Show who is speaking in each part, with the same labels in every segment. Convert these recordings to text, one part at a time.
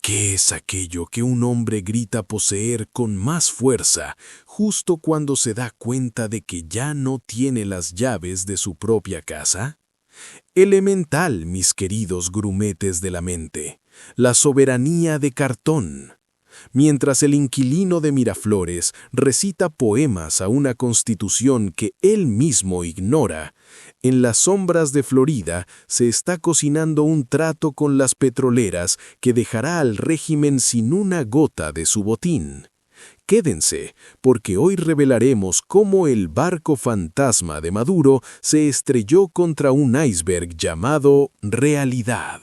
Speaker 1: ¿Qué es aquello que un hombre grita poseer con más fuerza justo cuando se da cuenta de que ya no tiene las llaves de su propia casa? Elemental, mis queridos grumetes de la mente, la soberanía de cartón. Mientras el inquilino de Miraflores recita poemas a una constitución que él mismo ignora, en las sombras de Florida se está cocinando un trato con las petroleras que dejará al régimen sin una gota de su botín. Quédense, porque hoy revelaremos cómo el barco fantasma de Maduro se estrelló contra un iceberg llamado realidad.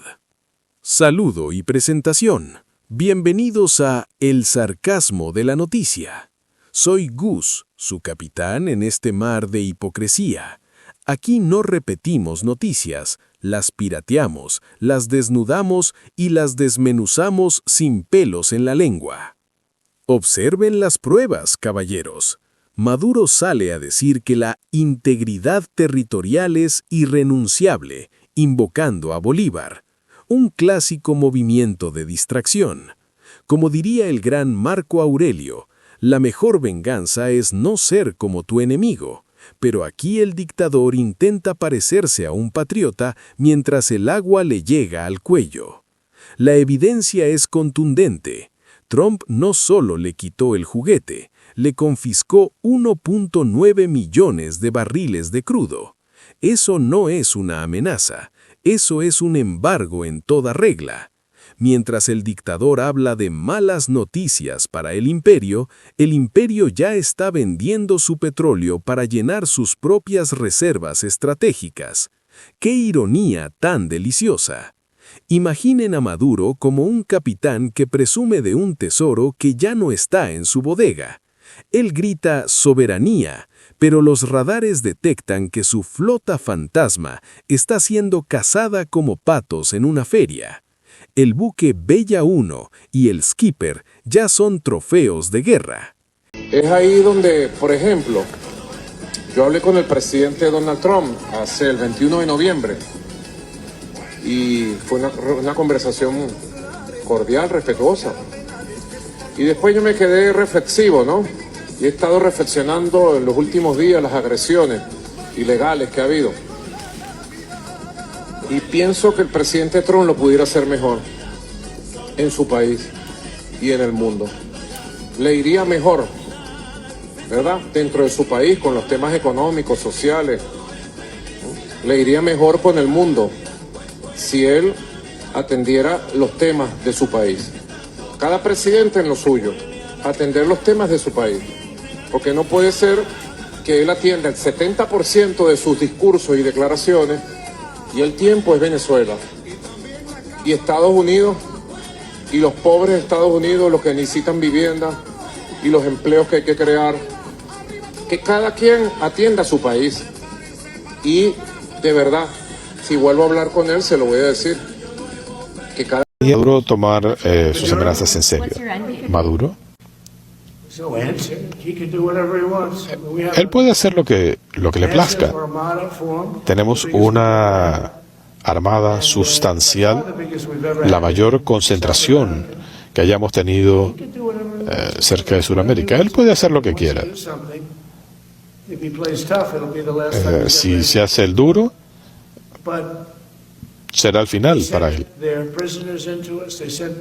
Speaker 1: Saludo y presentación. Bienvenidos a El sarcasmo de la noticia. Soy Gus, su capitán en este mar de hipocresía. Aquí no repetimos noticias, las pirateamos, las desnudamos y las desmenuzamos sin pelos en la lengua. Observen las pruebas, caballeros. Maduro sale a decir que la integridad territorial es irrenunciable, invocando a Bolívar. Un clásico movimiento de distracción. Como diría el gran Marco Aurelio, la mejor venganza es no ser como tu enemigo, pero aquí el dictador intenta parecerse a un patriota mientras el agua le llega al cuello. La evidencia es contundente. Trump no solo le quitó el juguete, le confiscó 1.9 millones de barriles de crudo. Eso no es una amenaza. Eso es un embargo en toda regla. Mientras el dictador habla de malas noticias para el imperio ya está vendiendo su petróleo para llenar sus propias reservas estratégicas. ¡Qué ironía tan deliciosa! Imaginen a Maduro como un capitán que presume de un tesoro que ya no está en su bodega. Él grita soberanía, pero los radares detectan que su flota fantasma está siendo cazada como patos en una feria. El buque Bella 1 y el Skipper ya son trofeos de guerra.
Speaker 2: Es ahí donde, por ejemplo, yo hablé con el presidente Donald Trump hace el 21 de noviembre y fue una conversación cordial, respetuosa. Y después yo me quedé reflexivo, ¿no? Y he estado reflexionando en los últimos días las agresiones ilegales que ha habido. Y pienso que el presidente Trump lo pudiera hacer mejor en su país y en el mundo. Le iría mejor, ¿verdad? Dentro de su país, con los temas económicos, sociales. Le iría mejor con el mundo si él atendiera los temas de su país. Cada presidente en lo suyo, atender los temas de su país. Porque no puede ser que él atienda el 70% de sus discursos y declaraciones y el tiempo es Venezuela. Y Estados Unidos, y los pobres de Estados Unidos, los que necesitan vivienda y los empleos que hay que crear. Que cada quien atienda a su país. Y de verdad, si vuelvo a hablar con él, se lo voy a decir. Que cada...
Speaker 3: Maduro tomar sus amenazas en serio. ¿Maduro? Él puede hacer lo que le plazca. Tenemos una armada sustancial, la mayor concentración que hayamos tenido cerca de Sudamérica. Él puede hacer lo que quiera. Si se hace el duro, será el final para él.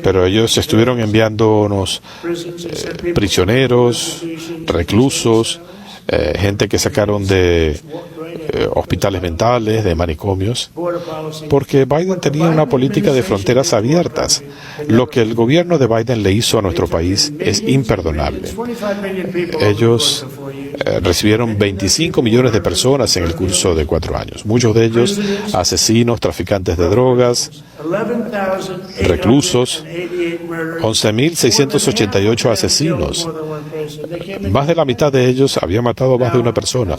Speaker 3: Pero ellos estuvieron enviándonos prisioneros, reclusos, gente que sacaron de hospitales mentales, de manicomios, porque Biden tenía una política de fronteras abiertas. Lo que el gobierno de Biden le hizo a nuestro país es imperdonable. Ellos recibieron 25 millones de personas en el curso de 4 años. Muchos de ellos asesinos, traficantes de drogas, reclusos, 11.688 asesinos. Más de la mitad de ellos habían matado a más de una persona.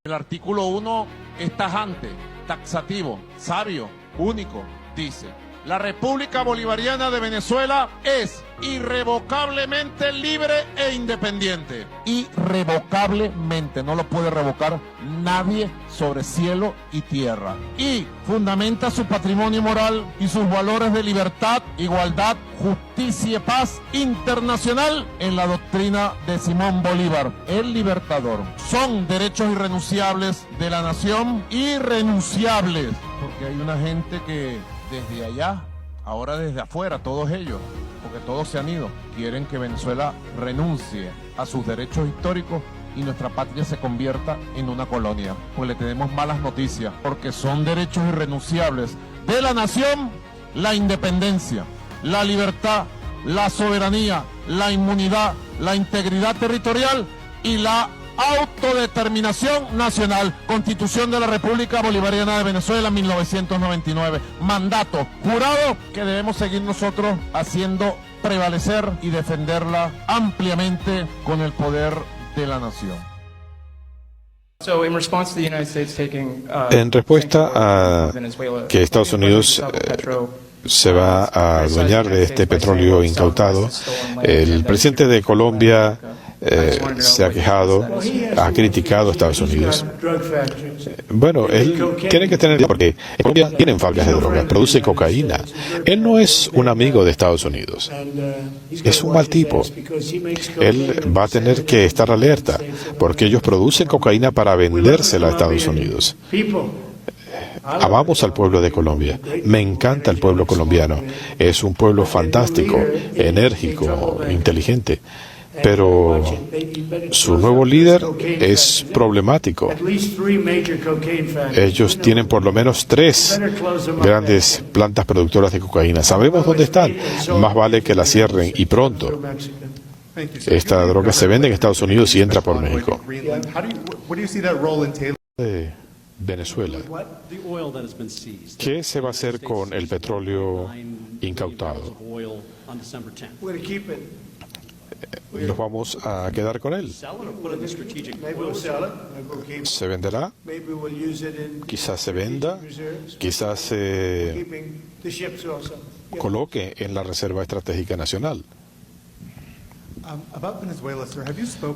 Speaker 4: El artículo 1 es tajante, taxativo, sabio, único. Dice:
Speaker 2: La República Bolivariana de Venezuela es irrevocablemente libre e independiente. Irrevocablemente, no lo puede revocar nadie sobre cielo y tierra. Y fundamenta su patrimonio moral y sus valores de libertad, igualdad, justicia y paz internacional en la doctrina de Simón Bolívar, el libertador. Son derechos irrenunciables de la nación, irrenunciables, porque hay una gente que desde allá, ahora desde afuera, todos ellos, porque todos se han ido, quieren que Venezuela renuncie a sus derechos históricos y nuestra patria se convierta en una colonia. Pues le tenemos malas noticias, porque son derechos irrenunciables de la nación: la independencia, la libertad, la soberanía, la inmunidad, la integridad territorial y la autodeterminación nacional. Constitución de la República Bolivariana de Venezuela, 1999. Mandato jurado que debemos seguir nosotros haciendo prevalecer y defenderla ampliamente con el poder de la nación.
Speaker 3: En respuesta a que Estados Unidos se va a adueñar de este petróleo incautado, el presidente de Colombia se ha quejado, ha criticado a Estados Unidos. Bueno, él tiene que tener, porque en Colombia tienen fábricas de droga, produce cocaína. Él no es un amigo de Estados Unidos, es un mal tipo. Él va a tener que estar alerta, porque ellos producen cocaína para vendérsela a Estados Unidos. Amamos al pueblo de Colombia. Me encanta el pueblo colombiano. Es un pueblo fantástico, enérgico, inteligente. Pero su nuevo líder es problemático. Ellos tienen por lo menos 3 grandes plantas productoras de cocaína. Sabemos dónde están. Más vale que la cierren, y pronto. Esta droga se vende en Estados Unidos y entra por México. Venezuela. ¿Qué se va a hacer con el petróleo incautado? ¿Nos vamos a quedar con él? ¿Se venderá? Quizás se venda, quizás se coloque en la Reserva Estratégica Nacional.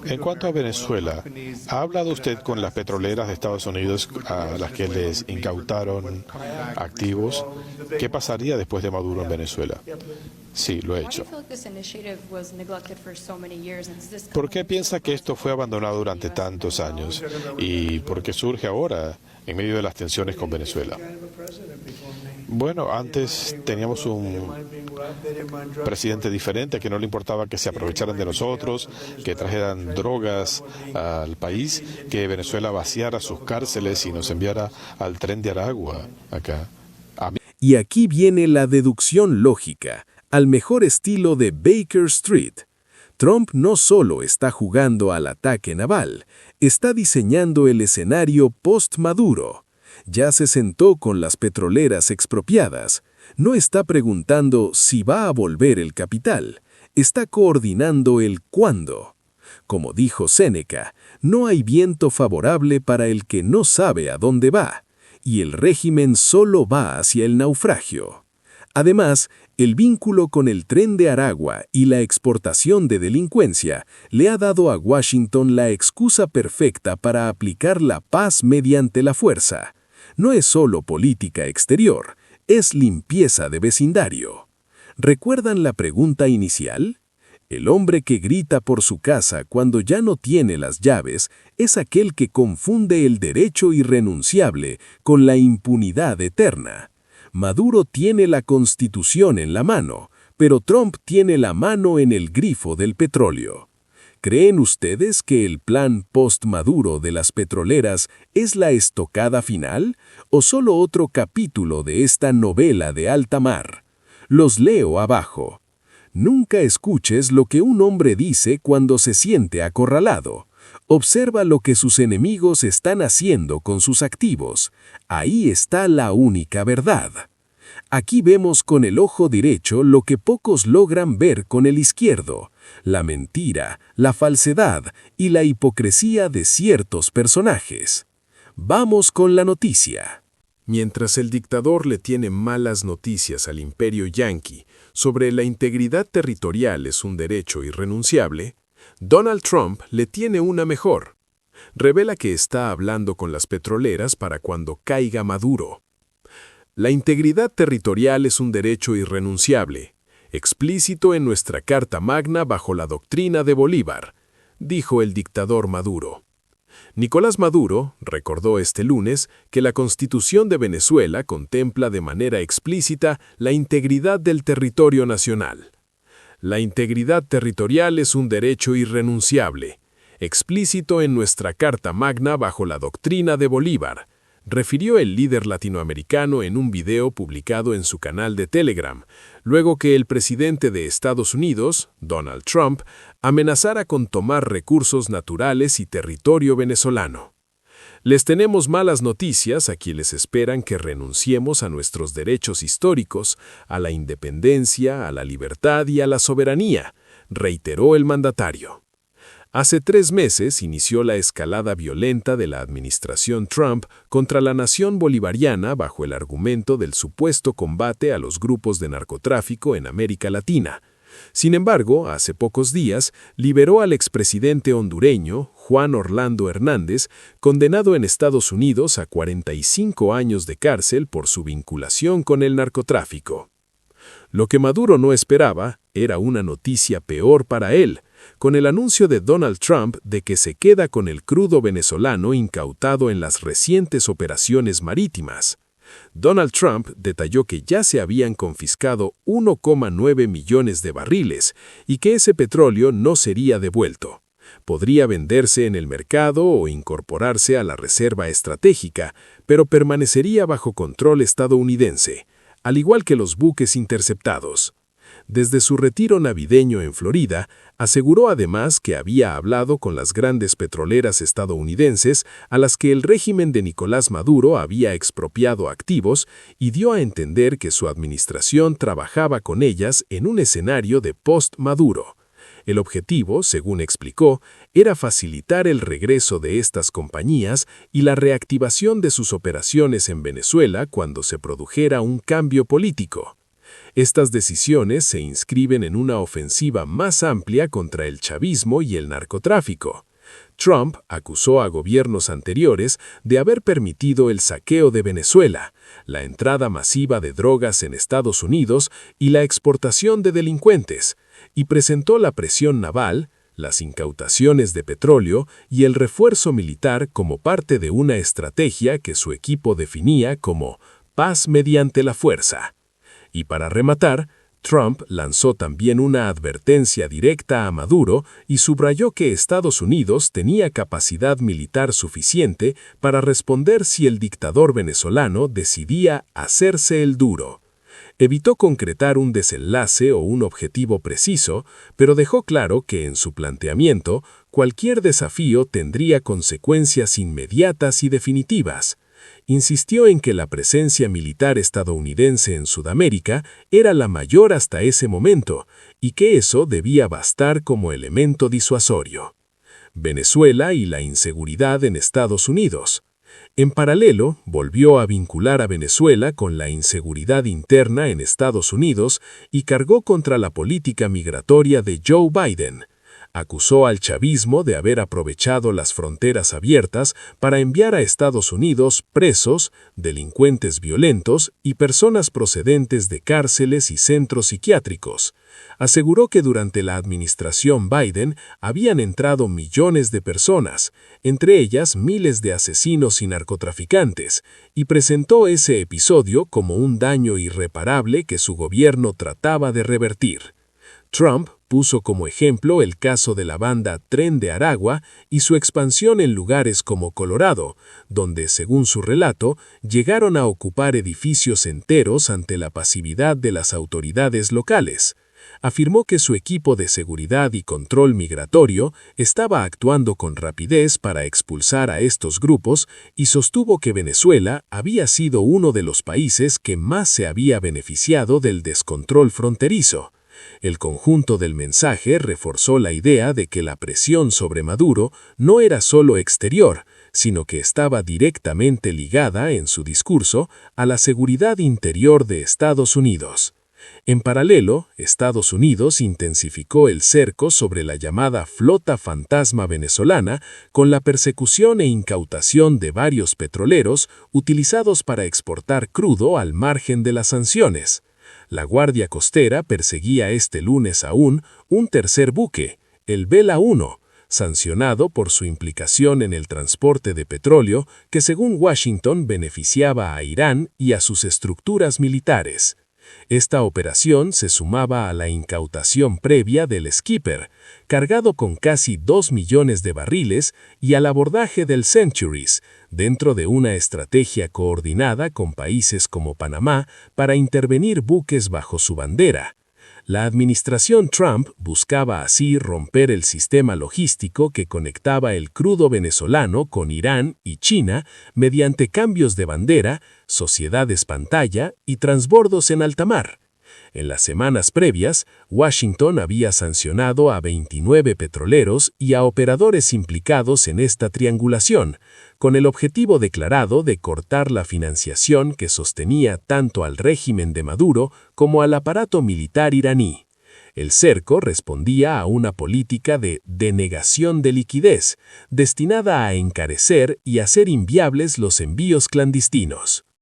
Speaker 3: En cuanto a Venezuela, ¿ha hablado usted con las petroleras de Estados Unidos a las que les incautaron activos? ¿Qué pasaría después de Maduro en Venezuela? Sí, lo he hecho. ¿Por qué piensa que esto fue abandonado durante tantos años? ¿Y por qué surge ahora, en medio de las tensiones con Venezuela? Bueno, antes teníamos un presidente diferente que no le importaba que se aprovecharan de nosotros, que trajeran drogas al país, que Venezuela vaciara sus cárceles y nos enviara al tren de Aragua acá.
Speaker 1: Y aquí viene la deducción lógica, al mejor estilo de Baker Street. Trump no solo está jugando al ataque naval, está diseñando el escenario post-Maduro. Ya se sentó con las petroleras expropiadas. No está preguntando si va a volver el capital, está coordinando el cuándo. Como dijo Séneca, no hay viento favorable para el que no sabe a dónde va, y el régimen solo va hacia el naufragio. Además, el vínculo con el tren de Aragua y la exportación de delincuencia le ha dado a Washington la excusa perfecta para aplicar la paz mediante la fuerza. No es solo política exterior, es limpieza de vecindario. ¿Recuerdan la pregunta inicial? El hombre que grita por su casa cuando ya no tiene las llaves es aquel que confunde el derecho irrenunciable con la impunidad eterna. Maduro tiene la Constitución en la mano, pero Trump tiene la mano en el grifo del petróleo. ¿Creen ustedes que el plan post-Maduro de las petroleras es la estocada final o solo otro capítulo de esta novela de alta mar? Los leo abajo. Nunca escuches lo que un hombre dice cuando se siente acorralado. Observa lo que sus enemigos están haciendo con sus activos. Ahí está la única verdad. Aquí vemos con el ojo derecho lo que pocos logran ver con el izquierdo: la mentira, la falsedad y la hipocresía de ciertos personajes. Vamos con la noticia. Mientras el dictador le tiene malas noticias al imperio yanqui sobre la integridad territorial es un derecho irrenunciable, Donald Trump le tiene una mejor. Revela que está hablando con las petroleras para cuando caiga Maduro. La integridad territorial es un derecho irrenunciable, explícito en nuestra Carta Magna bajo la doctrina de Bolívar, dijo el dictador Maduro. Nicolás Maduro recordó este lunes que la Constitución de Venezuela contempla de manera explícita la integridad del territorio nacional. La integridad territorial es un derecho irrenunciable, explícito en nuestra Carta Magna bajo la doctrina de Bolívar, refirió el líder latinoamericano en un video publicado en su canal de Telegram, luego que el presidente de Estados Unidos, Donald Trump, amenazara con tomar recursos naturales y territorio venezolano. Les tenemos malas noticias a quienes esperan que renunciemos a nuestros derechos históricos, a la independencia, a la libertad y a la soberanía, reiteró el mandatario. Hace 3 meses inició la escalada violenta de la administración Trump contra la nación bolivariana bajo el argumento del supuesto combate a los grupos de narcotráfico en América Latina. Sin embargo, hace pocos días liberó al expresidente hondureño Juan Orlando Hernández, condenado en Estados Unidos a 45 años de cárcel por su vinculación con el narcotráfico. Lo que Maduro no esperaba era una noticia peor para él, con el anuncio de Donald Trump de que se queda con el crudo venezolano incautado en las recientes operaciones marítimas. Donald Trump detalló que ya se habían confiscado 1,9 millones de barriles y que ese petróleo no sería devuelto. Podría venderse en el mercado o incorporarse a la reserva estratégica, pero permanecería bajo control estadounidense, al igual que los buques interceptados. Desde su retiro navideño en Florida, aseguró además que había hablado con las grandes petroleras estadounidenses a las que el régimen de Nicolás Maduro había expropiado activos y dio a entender que su administración trabajaba con ellas en un escenario de post-Maduro. El objetivo, según explicó, era facilitar el regreso de estas compañías y la reactivación de sus operaciones en Venezuela cuando se produjera un cambio político. Estas decisiones se inscriben en una ofensiva más amplia contra el chavismo y el narcotráfico. Trump acusó a gobiernos anteriores de haber permitido el saqueo de Venezuela, la entrada masiva de drogas en Estados Unidos y la exportación de delincuentes, y presentó la presión naval, las incautaciones de petróleo y el refuerzo militar como parte de una estrategia que su equipo definía como paz mediante la fuerza. Y para rematar, Trump lanzó también una advertencia directa a Maduro y subrayó que Estados Unidos tenía capacidad militar suficiente para responder si el dictador venezolano decidía hacerse el duro. Evitó concretar un desenlace o un objetivo preciso, pero dejó claro que en su planteamiento cualquier desafío tendría consecuencias inmediatas y definitivas. Insistió en que la presencia militar estadounidense en Sudamérica era la mayor hasta ese momento y que eso debía bastar como elemento disuasorio. Venezuela y la inseguridad en Estados Unidos. En paralelo, volvió a vincular a Venezuela con la inseguridad interna en Estados Unidos y cargó contra la política migratoria de Joe Biden. Acusó al chavismo de haber aprovechado las fronteras abiertas para enviar a Estados Unidos presos, delincuentes violentos y personas procedentes de cárceles y centros psiquiátricos. Aseguró que durante la administración Biden habían entrado millones de personas, entre ellas miles de asesinos y narcotraficantes, y presentó ese episodio como un daño irreparable que su gobierno trataba de revertir. Trump puso como ejemplo el caso de la banda Tren de Aragua y su expansión en lugares como Colorado, donde, según su relato, llegaron a ocupar edificios enteros ante la pasividad de las autoridades locales. Afirmó que su equipo de seguridad y control migratorio estaba actuando con rapidez para expulsar a estos grupos y sostuvo que Venezuela había sido uno de los países que más se había beneficiado del descontrol fronterizo. El conjunto del mensaje reforzó la idea de que la presión sobre Maduro no era solo exterior, sino que estaba directamente ligada, en su discurso, a la seguridad interior de Estados Unidos. En paralelo, Estados Unidos intensificó el cerco sobre la llamada flota fantasma venezolana con la persecución e incautación de varios petroleros utilizados para exportar crudo al margen de las sanciones. La Guardia Costera perseguía este lunes aún un tercer buque, el Vela 1, sancionado por su implicación en el transporte de petróleo que, según Washington, beneficiaba a Irán y a sus estructuras militares. Esta operación se sumaba a la incautación previa del Skipper, cargado con casi 2 millones de barriles, y al abordaje del Centuries, dentro de una estrategia coordinada con países como Panamá para intervenir buques bajo su bandera. La administración Trump buscaba así romper el sistema logístico que conectaba el crudo venezolano con Irán y China mediante cambios de bandera, sociedades pantalla y transbordos en alta mar. En las semanas previas, Washington había sancionado a 29 petroleros y a operadores implicados en esta triangulación, con el objetivo declarado de cortar la financiación que sostenía tanto al régimen de Maduro como al aparato militar iraní. El cerco respondía a una política de denegación de liquidez, destinada a encarecer y hacer inviables los envíos clandestinos.